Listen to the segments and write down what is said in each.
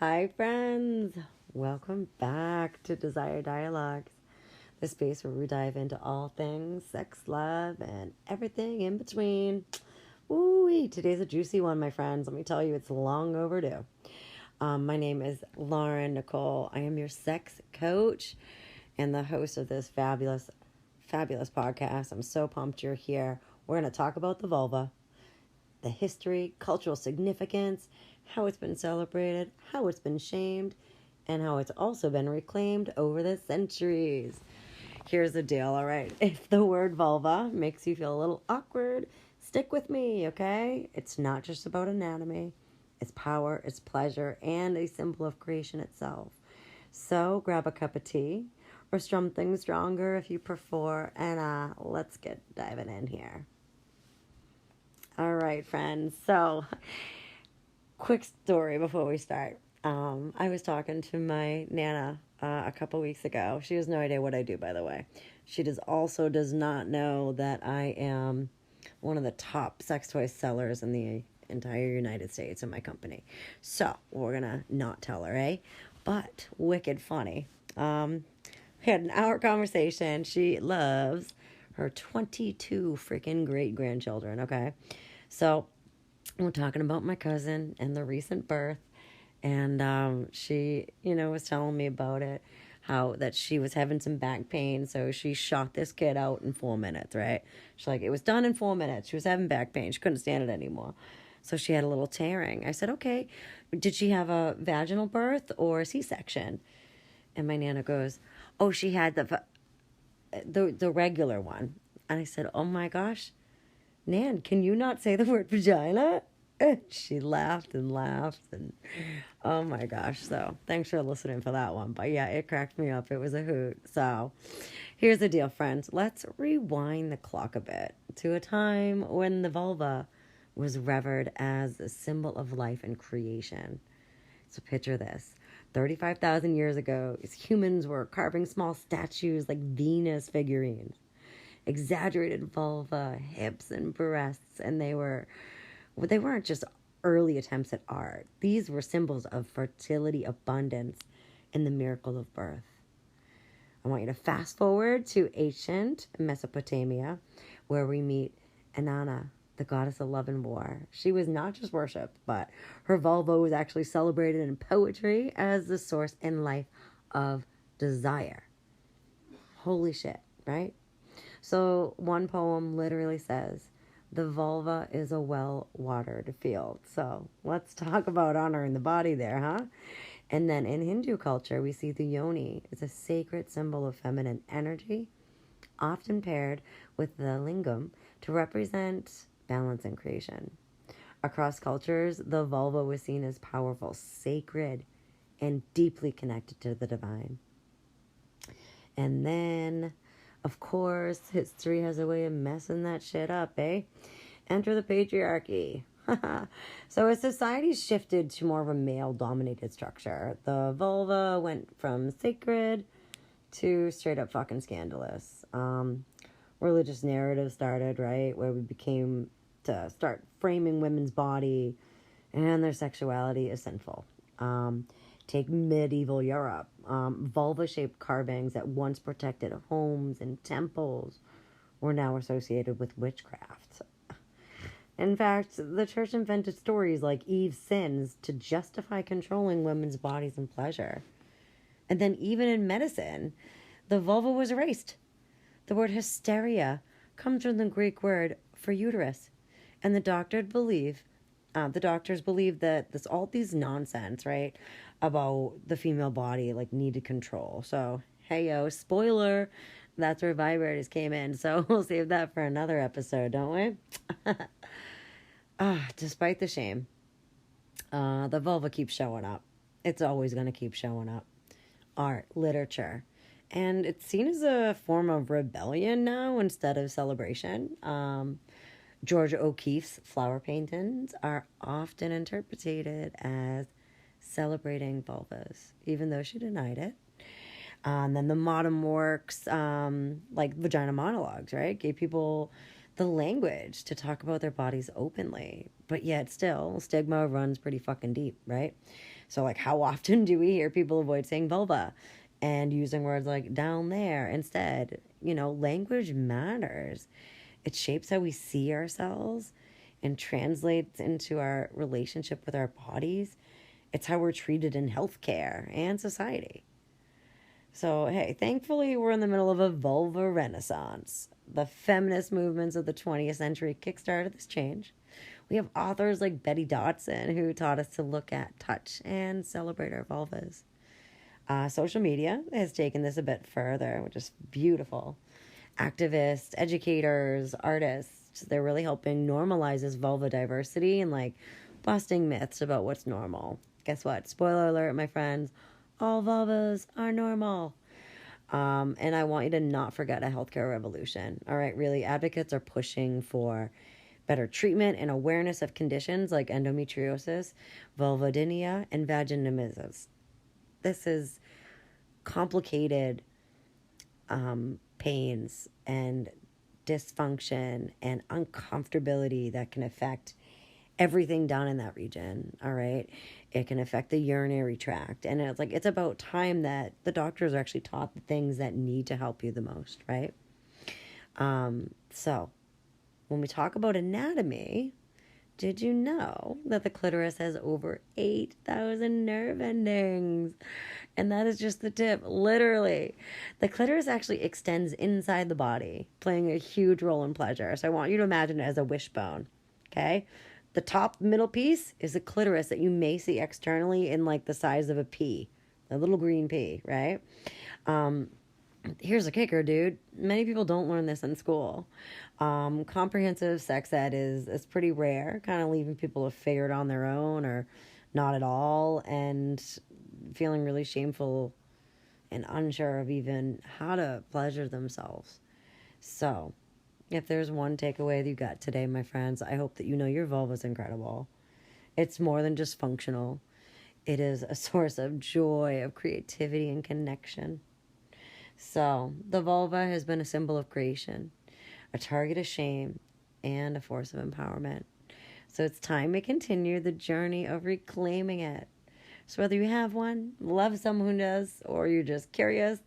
Hi, friends. Welcome back to Desire Dialogues, the space where we dive into all things sex, love, and everything in between. Ooh, today's a juicy one, my friends. Let me tell you, it's long overdue. My name is Lauren Nicole. I am your sex coach and the host of this fabulous podcast. I'm so pumped you're here. We're going to talk about the vulva, the history, cultural significance, how it's been celebrated, how it's been shamed, and how it's also been reclaimed over the centuries. Here's the deal, all right? If the word vulva makes you feel a little awkward, stick with me, okay? It's not just about anatomy. It's power, it's pleasure, and a symbol of creation itself. So grab a cup of tea or something stronger if you prefer, and let's get diving in here. All right, friends. So, quick story before we start. I was talking to my Nana a couple weeks ago. She has no idea what I do, by the way. She does not know that I am one of the top sex toy sellers in the entire United States in my company. So, we're going to not tell her, eh? But, wicked funny. We had an hour conversation. She loves her 22 freaking great-grandchildren, okay? So, we're talking about my cousin and the recent birth, and she, was telling me about it, how that she was having some back pain, so she shot this kid out in 4 minutes, right? She's like, it was done in 4 minutes. She was having back pain. She couldn't stand it anymore. So she had a little tearing. I said, okay, did she have a vaginal birth or a C-section? And my Nana goes, oh, she had the regular one. And I said, oh my gosh, Nan, can you not say the word vagina? She laughed and oh my gosh. So thanks for listening for that one. But yeah, it cracked me up. It was a hoot. So here's the deal, friends. Let's rewind the clock a bit to a time when the vulva was revered as a symbol of life and creation. So picture this. 35,000 years ago, humans were carving small statues like Venus figurines. Exaggerated vulva, hips, and breasts, and they weren't just early attempts at art. These were symbols of fertility, abundance, and the miracle of birth. I want you to fast forward to ancient Mesopotamia, where we meet Inanna, the goddess of love and war. She was not just worshipped, but her vulva was actually celebrated in poetry as the source and life of desire. Holy shit, right? So one poem literally says, the vulva is a well-watered field. So let's talk about honoring the body there, huh? And then in Hindu culture, we see the yoni as a sacred symbol of feminine energy, often paired with the lingam to represent balance and creation. Across cultures, the vulva was seen as powerful, sacred, and deeply connected to the divine. And then, of course, history has a way of messing that shit up, eh? Enter the patriarchy. So as society shifted to more of a male-dominated structure, the vulva went from sacred to straight up fucking scandalous. Religious narratives started, right? Where we became to start framing women's body and their sexuality as sinful. Take medieval Europe. Vulva-shaped carvings that once protected homes and temples were now associated with witchcraft. In fact, the church invented stories like Eve's sins to justify controlling women's bodies and pleasure. And then even in medicine, the vulva was erased. The word hysteria comes from the Greek word for uterus. And the doctors believe that all these nonsense, right, about the female body, like, needed control. So, hey, spoiler, that's where vibrators came in. So we'll save that for another episode, don't we? Despite the shame, the vulva keeps showing up. It's always going to keep showing up. Art, literature. And it's seen as a form of rebellion now instead of celebration. Georgia O'Keeffe's flower paintings are often interpreted as celebrating vulvas, even though she denied it. And then the modern works, like Vagina Monologues, right, gave people the language to talk about their bodies openly. But yet still, stigma runs pretty fucking deep, right? So, like, how often do we hear people avoid saying vulva and using words like down there instead? Language matters. It shapes how we see ourselves and translates into our relationship with our bodies. It's how we're treated in healthcare and society. So, hey, thankfully, we're in the middle of a vulva renaissance. The feminist movements of the 20th century kickstarted this change. We have authors like Betty Dodson who taught us to look at, touch, and celebrate our vulvas. Social media has taken this a bit further, which is beautiful. Activists, educators, artists, they're really helping normalize this vulva diversity and like busting myths about what's normal. Guess what? Spoiler alert, my friends. All vulvas are normal. And I want you to not forget a healthcare revolution. All right, really, advocates are pushing for better treatment and awareness of conditions like endometriosis, vulvodynia, and vaginismus. This is complicated pains and dysfunction and uncomfortability that can affect everything down in that region. All right, it can affect the urinary tract, and it's about time that the doctors are actually taught the things that need to help you the most, right? So when we talk about anatomy, did you know that the clitoris has over 8,000 nerve endings? And that is just the tip, literally. The clitoris actually extends inside the body, playing a huge role in pleasure. So I want you to imagine it as a wishbone, okay? The top middle piece is the clitoris that you may see externally in like the size of a pea, a little green pea, right? Here's a kicker, dude. Many people don't learn this in school. Comprehensive sex ed is pretty rare, kind of leaving people to figure it on their own or not at all, and feeling really shameful and unsure of even how to pleasure themselves. So, if there's one takeaway that you got today, my friends, I hope that you know your vulva is incredible. It's more than just functional. It is a source of joy, of creativity, and connection. So, the vulva has been a symbol of creation, a target of shame, and a force of empowerment. So it's time to continue the journey of reclaiming it. So whether you have one, love someone who does, or you're just curious,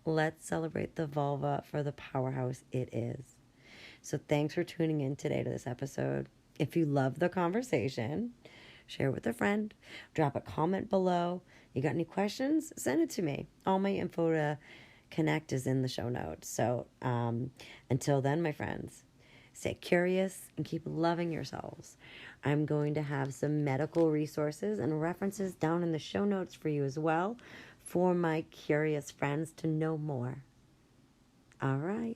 let's celebrate the vulva for the powerhouse it is. So thanks for tuning in today to this episode. If you love the conversation, share it with a friend, drop a comment below. You got any questions? Send it to me. All my info to connect is in the show notes. So until then, my friends, stay curious and keep loving yourselves. I'm going to have some medical resources and references down in the show notes for you as well, for my curious friends to know more. All right.